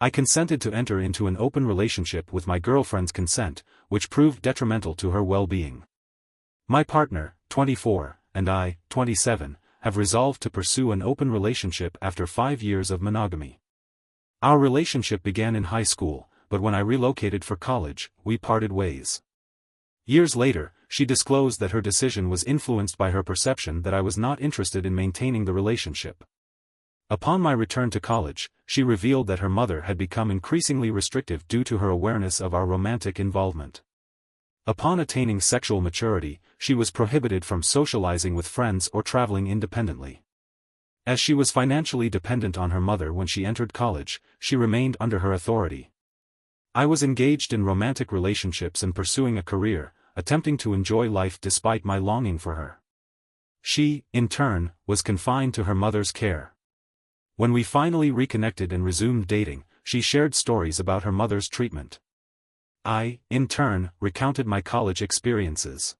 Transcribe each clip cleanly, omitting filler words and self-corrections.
I consented to enter into an open relationship with my girlfriend's consent, which proved detrimental to her well-being. My partner, 24, and I, 27, have resolved to pursue an open relationship after 5 years of monogamy. Our relationship began in high school, but when I relocated for college, we parted ways. Years later, she disclosed that her decision was influenced by her perception that I was not interested in maintaining the relationship. Upon my return to college, she revealed that her mother had become increasingly restrictive due to her awareness of our romantic involvement. Upon attaining sexual maturity, she was prohibited from socializing with friends or traveling independently. As she was financially dependent on her mother when she entered college, she remained under her authority. I was engaged in romantic relationships and pursuing a career, attempting to enjoy life despite my longing for her. She, in turn, was confined to her mother's care. When we finally reconnected and resumed dating, she shared stories about her mother's treatment. I, in turn, recounted my college experiences.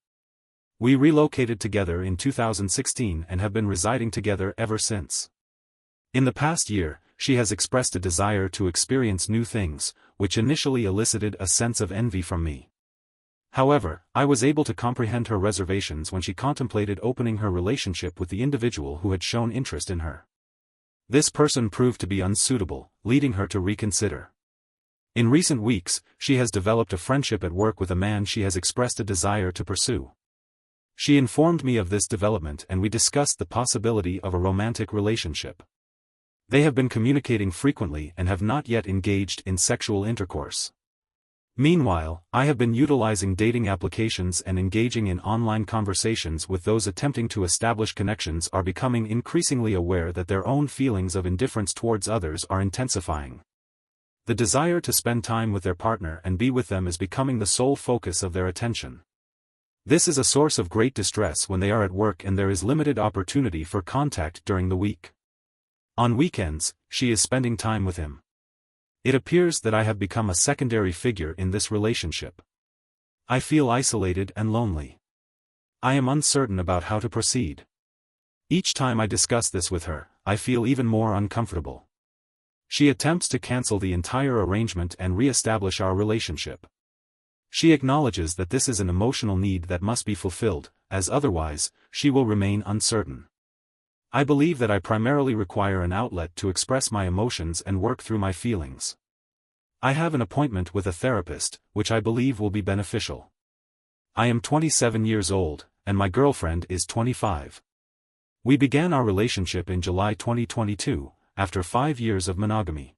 We relocated together in 2016 and have been residing together ever since. In the past year, she has expressed a desire to experience new things, which initially elicited a sense of envy from me. However, I was able to comprehend her reservations when she contemplated opening her relationship with the individual who had shown interest in her. This person proved to be unsuitable, leading her to reconsider. In recent weeks, she has developed a friendship at work with a man she has expressed a desire to pursue. She informed me of this development and we discussed the possibility of a romantic relationship. They have been communicating frequently and have not yet engaged in sexual intercourse. Meanwhile, I have been utilizing dating applications and engaging in online conversations with those attempting to establish connections are becoming increasingly aware that their own feelings of indifference towards others are intensifying. The desire to spend time with their partner and be with them is becoming the sole focus of their attention. This is a source of great distress when they are at work and there is limited opportunity for contact during the week. On weekends, she is spending time with him. It appears that I have become a secondary figure in this relationship. I feel isolated and lonely. I am uncertain about how to proceed. Each time I discuss this with her, I feel even more uncomfortable. She attempts to cancel the entire arrangement and re-establish our relationship. She acknowledges that this is an emotional need that must be fulfilled, as otherwise, she will remain uncertain. I believe that I primarily require an outlet to express my emotions and work through my feelings. I have an appointment with a therapist, which I believe will be beneficial. I am 27 years old, and my girlfriend is 25. We began our relationship in July 2022, after 5 years of monogamy.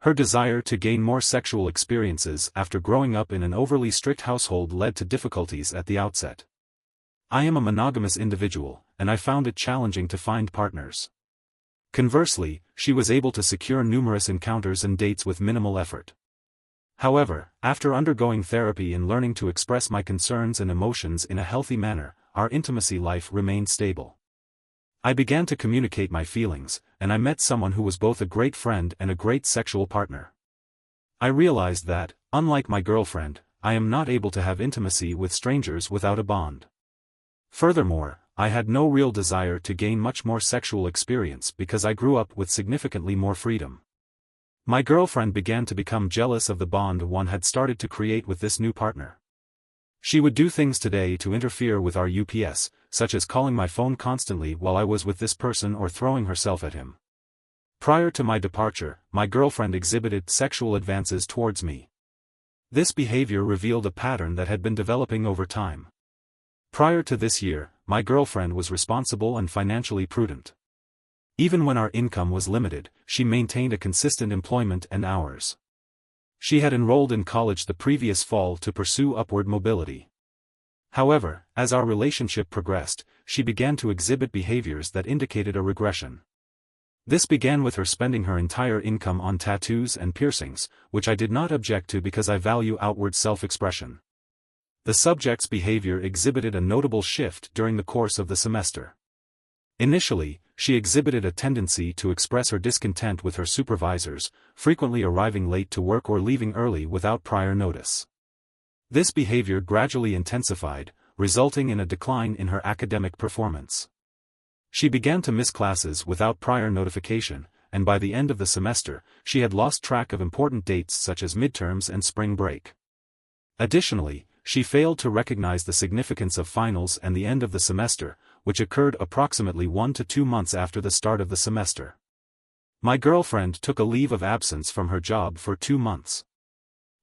Her desire to gain more sexual experiences after growing up in an overly strict household led to difficulties at the outset. I am a monogamous individual, and I found it challenging to find partners. Conversely, she was able to secure numerous encounters and dates with minimal effort. However, after undergoing therapy and learning to express my concerns and emotions in a healthy manner, our intimacy life remained stable. I began to communicate my feelings, and I met someone who was both a great friend and a great sexual partner. I realized that, unlike my girlfriend, I am not able to have intimacy with strangers without a bond. Furthermore, I had no real desire to gain much more sexual experience because I grew up with significantly more freedom. My girlfriend began to become jealous of the bond one had started to create with this new partner. She would do things today to interfere with our UPS, such as calling my phone constantly while I was with this person or throwing herself at him. Prior to my departure, my girlfriend exhibited sexual advances towards me. This behavior revealed a pattern that had been developing over time. Prior to this year, my girlfriend was responsible and financially prudent. Even when our income was limited, she maintained a consistent employment and hours. She had enrolled in college the previous fall to pursue upward mobility. However, as our relationship progressed, she began to exhibit behaviors that indicated a regression. This began with her spending her entire income on tattoos and piercings, which I did not object to because I value outward self-expression. The subject's behavior exhibited a notable shift during the course of the semester. Initially, she exhibited a tendency to express her discontent with her supervisors, frequently arriving late to work or leaving early without prior notice. This behavior gradually intensified, resulting in a decline in her academic performance. She began to miss classes without prior notification, and by the end of the semester, she had lost track of important dates such as midterms and spring break. Additionally, she failed to recognize the significance of finals and the end of the semester, which occurred approximately 1 to 2 months after the start of the semester. My girlfriend took a leave of absence from her job for 2 months.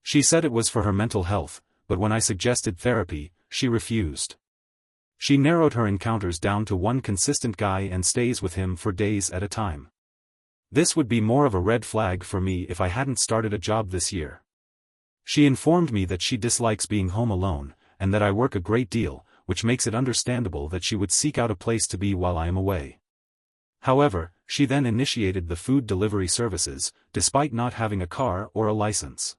She said it was for her mental health, but when I suggested therapy, she refused. She narrowed her encounters down to one consistent guy and stays with him for days at a time. This would be more of a red flag for me if I hadn't started a job this year. She informed me that she dislikes being home alone, and that I work a great deal, which makes it understandable that she would seek out a place to be while I am away. However, she then initiated the food delivery services, despite not having a car or a license.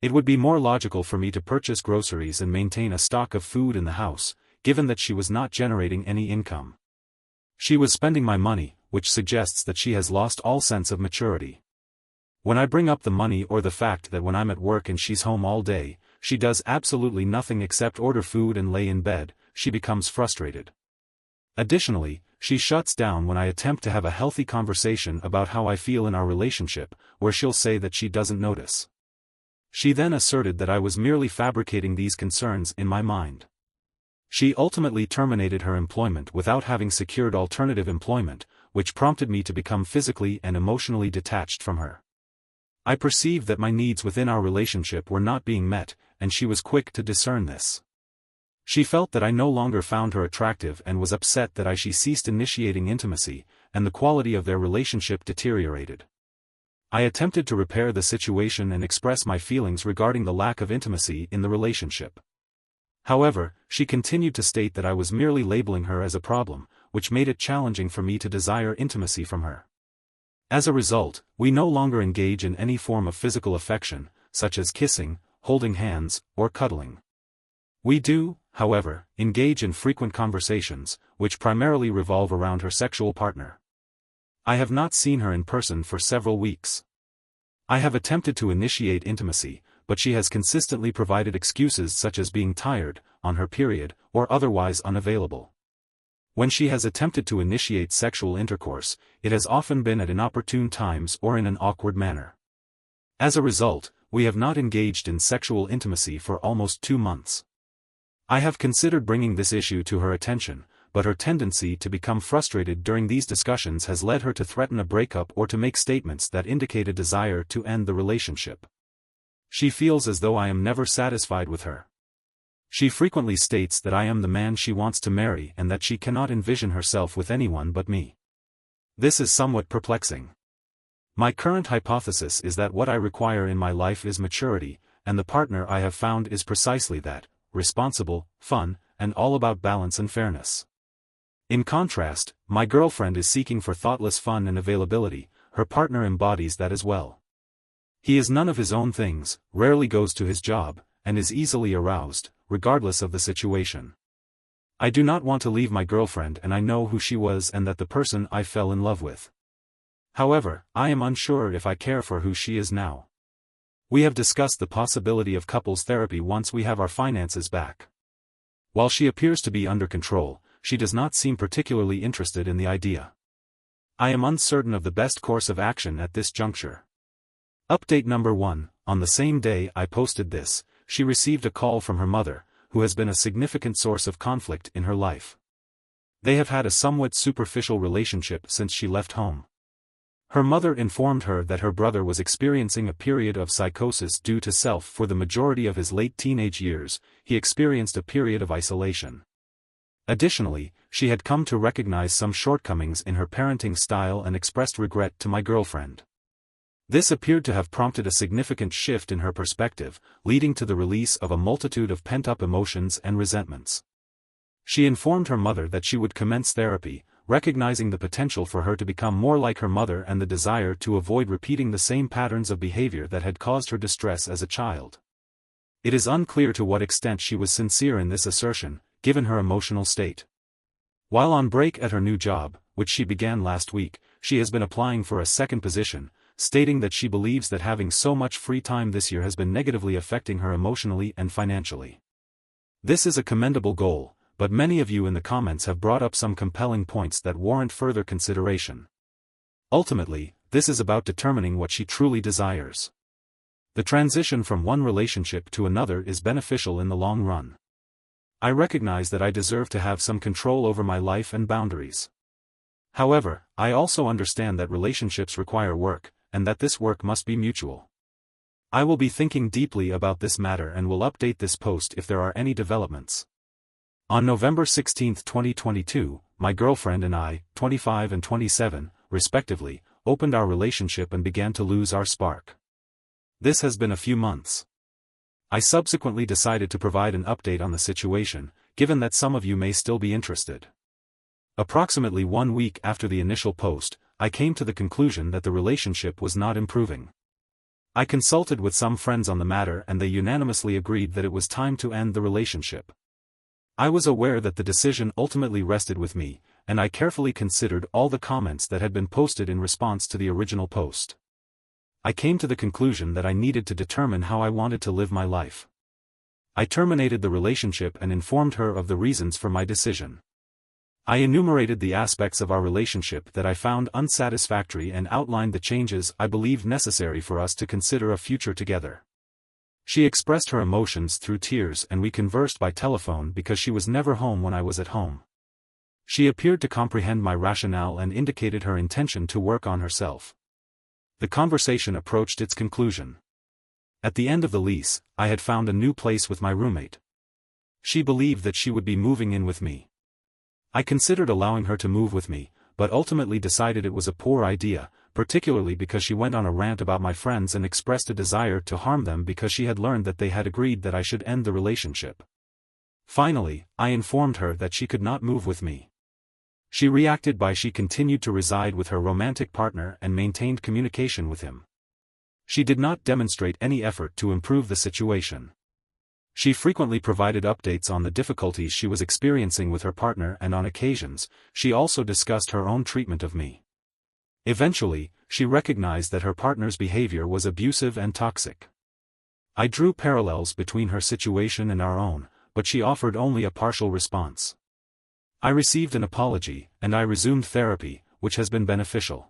It would be more logical for me to purchase groceries and maintain a stock of food in the house, given that she was not generating any income. She was spending my money, which suggests that she has lost all sense of maturity. When I bring up the money or the fact that when I'm at work and she's home all day, she does absolutely nothing except order food and lay in bed, she becomes frustrated. Additionally, she shuts down when I attempt to have a healthy conversation about how I feel in our relationship, where she'll say that she doesn't notice. She then asserted that I was merely fabricating these concerns in my mind. She ultimately terminated her employment without having secured alternative employment, which prompted me to become physically and emotionally detached from her. I perceived that my needs within our relationship were not being met, and she was quick to discern this. She felt that I no longer found her attractive and was upset that she ceased initiating intimacy, and the quality of their relationship deteriorated. I attempted to repair the situation and express my feelings regarding the lack of intimacy in the relationship. However, she continued to state that I was merely labeling her as a problem, which made it challenging for me to desire intimacy from her. As a result, we no longer engage in any form of physical affection, such as kissing, holding hands, or cuddling. We do, however, engage in frequent conversations, which primarily revolve around her sexual partner. I have not seen her in person for several weeks. I have attempted to initiate intimacy, but she has consistently provided excuses such as being tired, on her period, or otherwise unavailable. When she has attempted to initiate sexual intercourse, it has often been at inopportune times or in an awkward manner. As a result, we have not engaged in sexual intimacy for almost 2 months. I have considered bringing this issue to her attention, but her tendency to become frustrated during these discussions has led her to threaten a breakup or to make statements that indicate a desire to end the relationship. She feels as though I am never satisfied with her. She frequently states that I am the man she wants to marry and that she cannot envision herself with anyone but me. This is somewhat perplexing. My current hypothesis is that what I require in my life is maturity, and the partner I have found is precisely that, responsible, fun, and all about balance and fairness. In contrast, my girlfriend is seeking for thoughtless fun and availability. Her partner embodies that as well. He is none of his own things, rarely goes to his job, and is easily aroused, regardless of the situation. I do not want to leave my girlfriend, and I know who she was and that the person I fell in love with. However, I am unsure if I care for who she is now. We have discussed the possibility of couples therapy once we have our finances back. While she appears to be under control, she does not seem particularly interested in the idea. I am uncertain of the best course of action at this juncture. Update number 1, on the same day I posted this, she received a call from her mother, who has been a significant source of conflict in her life. They have had a somewhat superficial relationship since she left home. Her mother informed her that her brother was experiencing a period of psychosis due to self. For the majority of his late teenage years, he experienced a period of isolation. Additionally, she had come to recognize some shortcomings in her parenting style and expressed regret to my girlfriend. This appeared to have prompted a significant shift in her perspective, leading to the release of a multitude of pent-up emotions and resentments. She informed her mother that she would commence therapy, recognizing the potential for her to become more like her mother and the desire to avoid repeating the same patterns of behavior that had caused her distress as a child. It is unclear to what extent she was sincere in this assertion, given her emotional state. While on break at her new job, which she began last week, she has been applying for a second position, stating that she believes that having so much free time this year has been negatively affecting her emotionally and financially. This is a commendable goal, but many of you in the comments have brought up some compelling points that warrant further consideration. Ultimately, this is about determining what she truly desires. The transition from one relationship to another is beneficial in the long run. I recognize that I deserve to have some control over my life and boundaries. However, I also understand that relationships require work, and that this work must be mutual. I will be thinking deeply about this matter and will update this post if there are any developments. On November 16, 2022, my girlfriend and I, 25 and 27, respectively, opened our relationship and began to lose our spark. This has been a few months. I subsequently decided to provide an update on the situation, given that some of you may still be interested. Approximately 1 week after the initial post, I came to the conclusion that the relationship was not improving. I consulted with some friends on the matter and they unanimously agreed that it was time to end the relationship. I was aware that the decision ultimately rested with me, and I carefully considered all the comments that had been posted in response to the original post. I came to the conclusion that I needed to determine how I wanted to live my life. I terminated the relationship and informed her of the reasons for my decision. I enumerated the aspects of our relationship that I found unsatisfactory and outlined the changes I believed necessary for us to consider a future together. She expressed her emotions through tears and we conversed by telephone because she was never home when I was at home. She appeared to comprehend my rationale and indicated her intention to work on herself. The conversation approached its conclusion. At the end of the lease, I had found a new place with my roommate. She believed that she would be moving in with me. I considered allowing her to move with me, but ultimately decided it was a poor idea, particularly because she went on a rant about my friends and expressed a desire to harm them because she had learned that they had agreed that I should end the relationship. Finally, I informed her that she could not move with me. She reacted by she continued to reside with her romantic partner and maintained communication with him. She did not demonstrate any effort to improve the situation. She frequently provided updates on the difficulties she was experiencing with her partner and on occasions, she also discussed her own treatment of me. Eventually, she recognized that her partner's behavior was abusive and toxic. I drew parallels between her situation and our own, but she offered only a partial response. I received an apology, and I resumed therapy, which has been beneficial.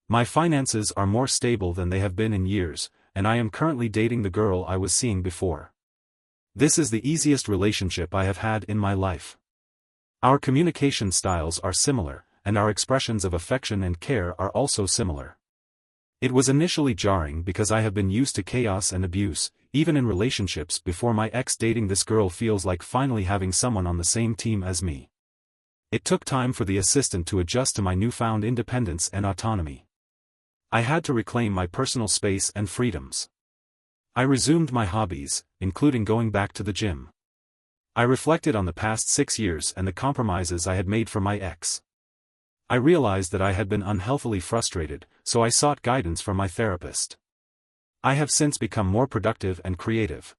My finances are more stable than they have been in years, and I am currently dating the girl I was seeing before. This is the easiest relationship I have had in my life. Our communication styles are similar, and our expressions of affection and care are also similar. It was initially jarring because I have been used to chaos and abuse, even in relationships before my ex. Dating this girl feels like finally having someone on the same team as me. It took time for the assistant to adjust to my newfound independence and autonomy. I had to reclaim my personal space and freedoms. I resumed my hobbies, including going back to the gym. I reflected on the past 6 years and the compromises I had made for my ex. I realized that I had been unhealthily frustrated, so I sought guidance from my therapist. I have since become more productive and creative.